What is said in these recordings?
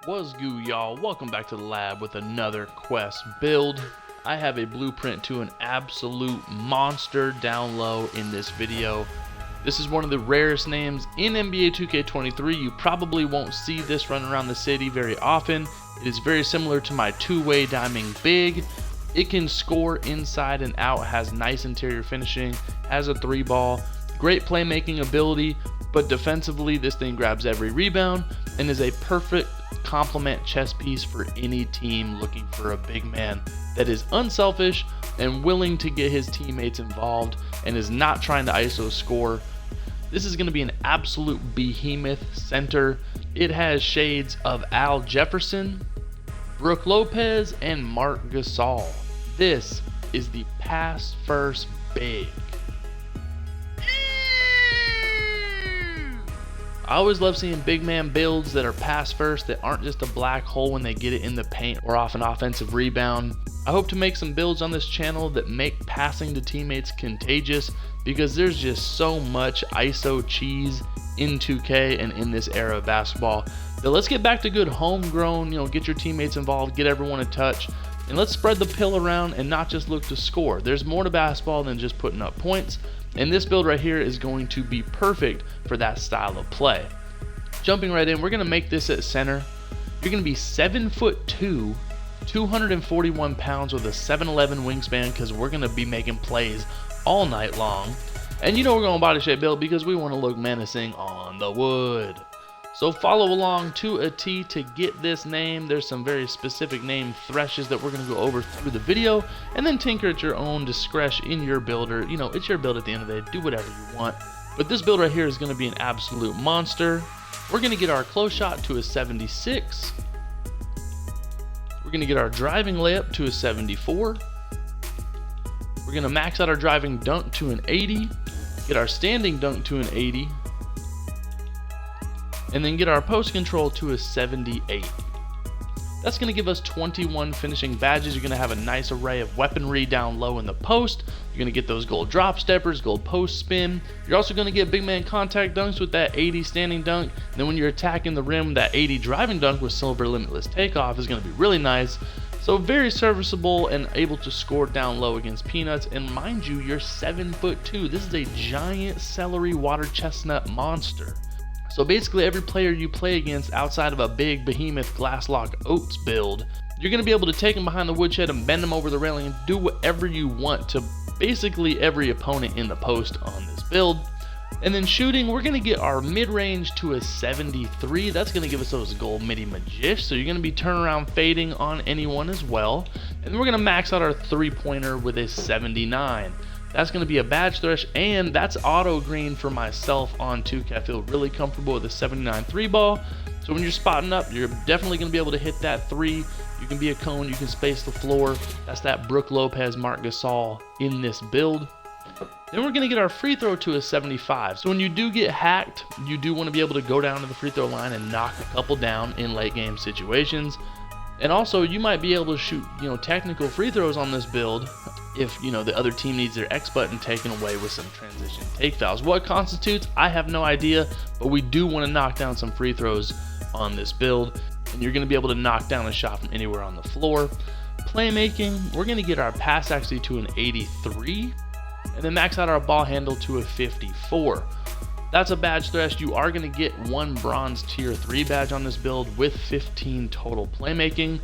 What's good, y'all? Welcome back to the lab with another quest build. I have a blueprint to an absolute monster down low in this video. This is one of the rarest names in NBA 2K23. You probably won't see this running around the city very often. It is very similar to my two-way diming big. It can score inside and out, has nice interior finishing, has a three ball, great playmaking ability, but defensively this thing grabs every rebound and is a perfect complement chess piece for any team looking for a big man that is unselfish and willing to get his teammates involved and is not trying to ISO score. This is going to be an absolute behemoth center. It has shades of Jefferson, Brook Lopez, and Marc Gasol. This is the pass first big. I always love seeing big man builds that are pass first, that aren't just a black hole when they get it in the paint or off an offensive rebound. I hope to make some builds on this channel that make passing to teammates contagious, because there's just so much ISO cheese in 2K and in this era of basketball. But let's get back to good homegrown, get your teammates involved, get everyone a touch, and let's spread the pill around and not just look to score. There's more to basketball than just putting up points. And this build right here is going to be perfect for that style of play. Jumping right in, we're going to make this at center. You're going to be 7'2", 241 pounds with a 7'11" wingspan, because we're going to be making plays all night long. And we're going body shape build because we want to look menacing on the wood. So follow along to a T to get this name. There's some very specific name threshes that we're going to go over through the video, and then tinker at your own discretion in your builder. It's your build at the end of the day. Do whatever you want. But this build right here is going to be an absolute monster. We're going to get our close shot to a 76. We're going to get our driving layup to a 74. We're going to max out our driving dunk to an 80. Get our standing dunk to an 80. And then get our post control to a 78. That's going to give us 21 finishing badges. You're going to have a nice array of weaponry down low in the post. You're going to get those gold drop steppers, gold post spin. You're also going to get big man contact dunks with that 80 standing dunk. And then when you're attacking the rim, that 80 driving dunk with silver limitless takeoff is going to be really nice. So very serviceable and able to score down low against peanuts. And mind you, you're 7'2". This is a giant celery water chestnut monster. So basically every player you play against outside of a big behemoth glasslock oats build, you're going to be able to take them behind the woodshed and bend them over the railing and do whatever you want to basically every opponent in the post on this build. And then shooting, we're going to get our mid-range to a 73. That's going to give us those gold midi magish. So you're going to be turnaround fading on anyone as well. And we're going to max out our three-pointer with a 79. That's going to be a badge thresh, and that's auto green for myself on 2K. I feel really comfortable with a 79 three ball. So when you're spotting up, you're definitely going to be able to hit that three. You can be a cone, you can space the floor. That's that Brook Lopez, Marc Gasol in this build. Then we're going to get our free throw to a 75. So when you do get hacked, you do want to be able to go down to the free throw line and knock a couple down in late game situations. And also you might be able to shoot, technical free throws on this build if, the other team needs their X button taken away with some transition take fouls. What constitutes, I have no idea, but we do want to knock down some free throws on this build. And you're going to be able to knock down a shot from anywhere on the floor. Playmaking, we're going to get our pass accuracy to an 83. And then max out our ball handle to a 54. That's a badge thresh. You are going to get one bronze tier 3 badge on this build with 15 total playmaking.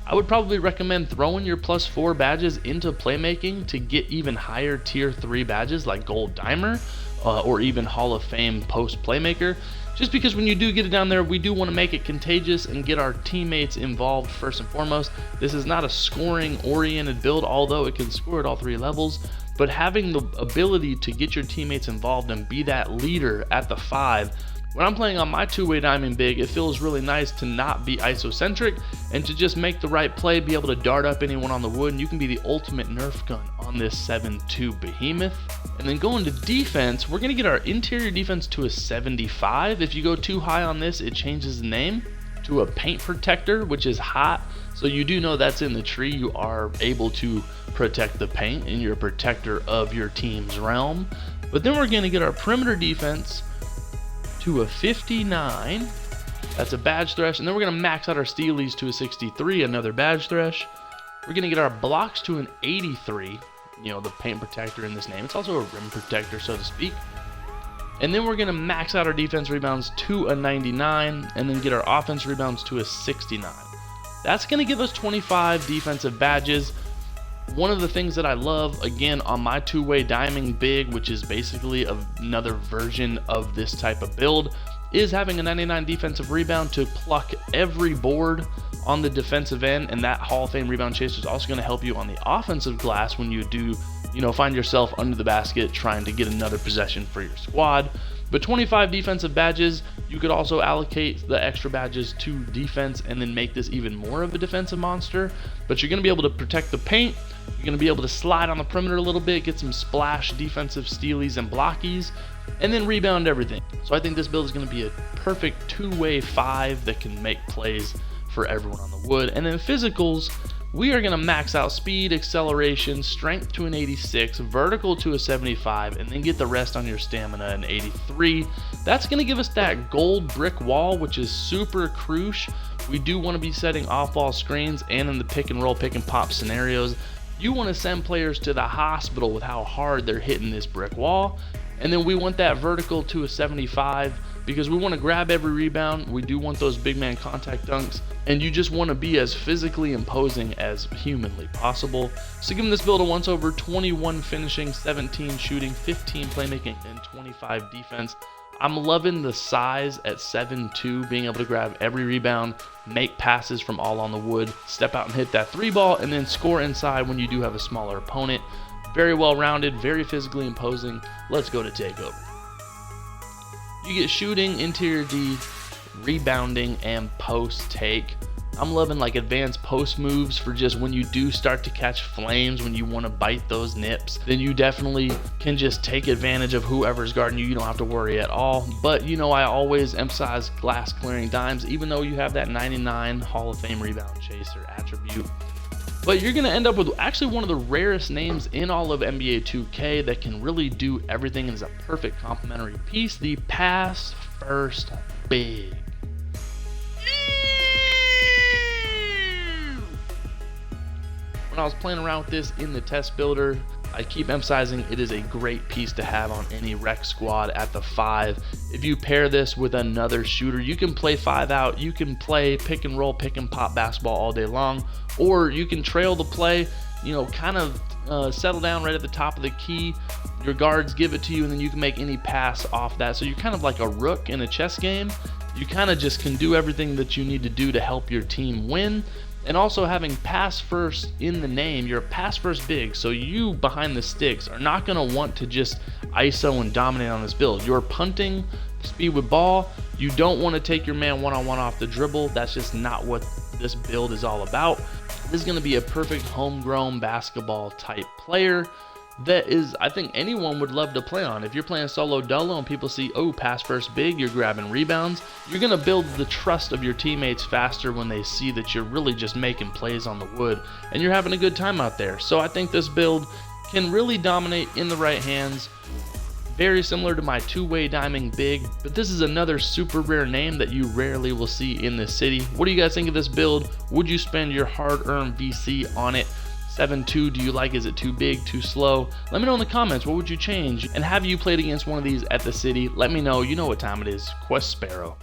I would probably recommend throwing your +4 badges into playmaking to get even higher tier 3 badges like gold dimer or even Hall of Fame post playmaker. Just because when you do get it down there, we do want to make it contagious and get our teammates involved first and foremost. This is not a scoring oriented build, although it can score at all 3 levels. But having the ability to get your teammates involved and be that leader at the 5, when I'm playing on my two-way diamond big, it feels really nice to not be isocentric and to just make the right play, be able to dart up anyone on the wood, and you can be the ultimate Nerf gun on this 7'2" behemoth. And then going to defense, we're going to get our interior defense to a 75. If you go too high on this, it changes the name to a paint protector, which is hot. So you do know that's in the tree. You are able to protect the paint and you're a protector of your team's realm. But then we're going to get our perimeter defense to a 59. That's a badge thresh. And then we're going to max out our steelies to a 63, another badge thresh. We're going to get our blocks to an 83, you know, the paint protector in this name. It's also a rim protector, so to speak. And then we're going to max out our defense rebounds to a 99, and then get our offense rebounds to a 69. That's going to give us 25 defensive badges. One of the things that I love, again, on my two-way diamond big, which is basically another version of this type of build, is having a 99 defensive rebound to pluck every board on the defensive end, and that Hall of Fame rebound chaser is also going to help you on the offensive glass when you do, you know, find yourself under the basket trying to get another possession for your squad. But 25 defensive badges, you could also allocate the extra badges to defense and then make this even more of a defensive monster. But you're going to be able to protect the paint, you're going to be able to slide on the perimeter a little bit, get some splash defensive steelies and blockies, and then rebound everything. So I think this build is going to be a perfect two-way 5 that can make plays for everyone on the wood. And then physicals, we are going to max out speed, acceleration, strength to an 86, vertical to a 75, and then get the rest on your stamina an 83. That's going to give us that gold brick wall, which is super crucial. We do want to be setting off-ball screens, and in the pick and roll, pick and pop scenarios, you want to send players to the hospital with how hard they're hitting this brick wall. And then we want that vertical to a 75 because we want to grab every rebound. We do want those big man contact dunks, and you just want to be as physically imposing as humanly possible. So giving this build a once over: 21 finishing, 17 shooting, 15 playmaking, and 25 defense. I'm loving the size at 7'2", being able to grab every rebound, make passes from all on the wood, step out and hit that 3-ball, and then score inside when you do have a smaller opponent. Very well rounded, very physically imposing. Let's go to takeover. You get shooting, interior D, rebounding, and post take. I'm loving like advanced post moves for just when you do start to catch flames, when you want to bite those nips, then you definitely can just take advantage of whoever's guarding you. You don't have to worry at all. But you know, I always emphasize glass clearing dimes, even though you have that 99 Hall of Fame rebound chaser attribute. But you're going to end up with actually one of the rarest names in all of NBA 2K that can really do everything and is a perfect complementary piece, the pass first big. When I was playing around with this in the test builder, I keep emphasizing it is a great piece to have on any rec squad at the 5. If you pair this with another shooter, you can play 5 out, you can play pick and roll, pick and pop basketball all day long, or you can trail the play, you know, kind of settle down right at the top of the key. Your guards give it to you, and then you can make any pass off that. So you're kind of like a rook in a chess game. You kind of just can do everything that you need to do to help your team win. And also having pass first in the name, you're a pass first big, so you behind the sticks are not going to want to just ISO and dominate on this build. You're punting, speed with ball. You don't want to take your man one-on-one off the dribble. That's just not what this build is all about. This is going to be a perfect homegrown basketball type player that is, I think anyone would love to play on. If you're playing solo dolo and people see, oh, pass first big, you're grabbing rebounds, you're going to build the trust of your teammates faster when they see that you're really just making plays on the wood and you're having a good time out there. So I think this build can really dominate in the right hands. Very similar to my two-way diamond big, but this is another super rare name that you rarely will see in this city. What do you guys think of this build? Would you spend your hard-earned VC on it? 7-2, do you like? Is it too big, too slow? Let me know in the comments. What would you change? And have you played against one of these at the city? Let me know. You know what time it is. Quest Sparrow.